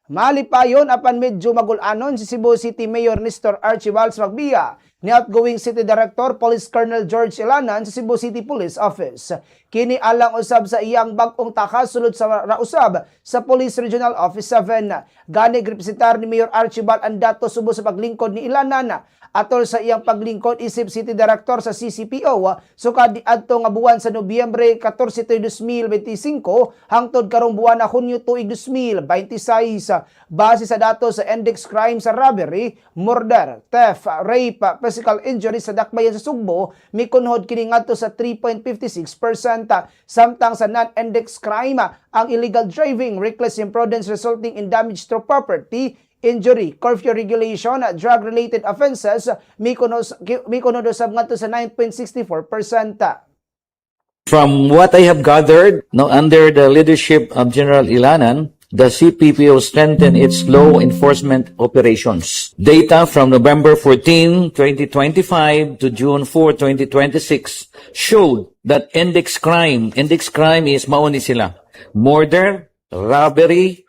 Malipayon apan medyo magulanon si Cebu City Mayor Nestor Archibald Magbiya ni outgoing City Director Police Colonel George Ilanan sa Cebu City Police Office. Kini alang usab sa iyang bag-ong takas sulod sa rausab sa Police Regional Office 7. Gani representar ni Mayor Archibald ang datos subo sa paglingkod ni Ilanan atol sa iyang paglingkod isip City Director sa CCPO sukad adto nga buwan sa Nobyembre 14, 2025 hangtod karong buwan na Hunyo tuig 2026 base sa datos sa index crime sa robbery, murder, theft, rape, physical injury sa dakbayan sa Sugbo mikunhod kini ngadto sa 3.56% samtang sa non-index crime ang illegal driving, reckless imprudence resulting in damage to property, injury, curfew regulation, drug-related offenses, mikunodo sab ngadto sa 9.64%. From what I have gathered, now under the leadership of General Ilanan, the CPPO strengthened its law enforcement operations. Data from November 14, 2025 to June 4, 2026 showed that index crime is mauni sila. Murder, robbery,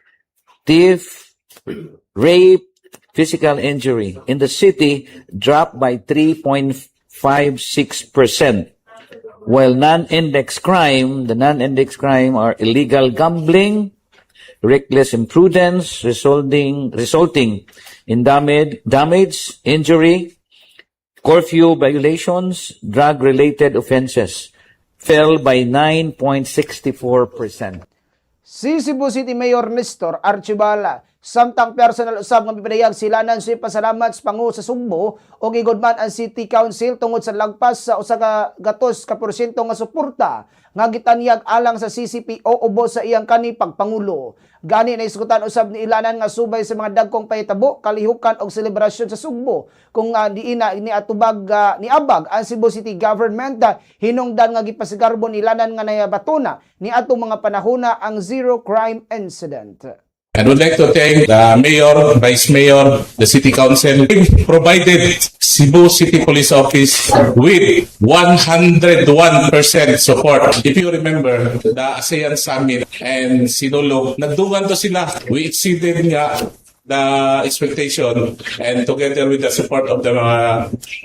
thief, rape, physical injury in the city dropped by 3.56%. While non-index crime, the non-index crime are illegal gambling, reckless imprudence resulting in damage, injury, curfew violations, drug-related offenses fell by 9.64%. Si Cebu City Mayor Nestor Archibald samtang personal usab nga mipinayag silanan sa pasalamat sa pangu sa Sugbo o gigudman ang City Council tungod sa lagpas sa usa ka gatos ka porsyento nga suporta nga gitanyag alang sa CCPO ubos sa iyang kani pagpangulo. Gani na isgutan usab ni Ilanan nga subay sa mga dagkong pahitabo, kalihukan og selebrasyon sa Sugbo kung diina ni atubag ni abag ang Cebu City government hinungdan nga gipasigarbo ni Ilanan nga nayabatuna ni atong mga panahona ang zero crime incident. I would like to thank the Mayor, Vice Mayor, the City Council. They provided Cebu City Police Office with 101% support. If you remember, the ASEAN Summit and Sinulog, nagdugan to sila. We exceeded nga the expectation, and together with the support of the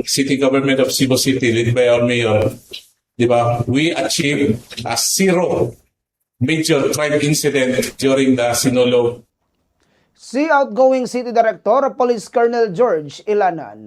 city government of Cebu City, led by our Mayor, diba, we achieved a zero major crime incident during the Sinulog. Si outgoing City Director Police Colonel George Ilanan.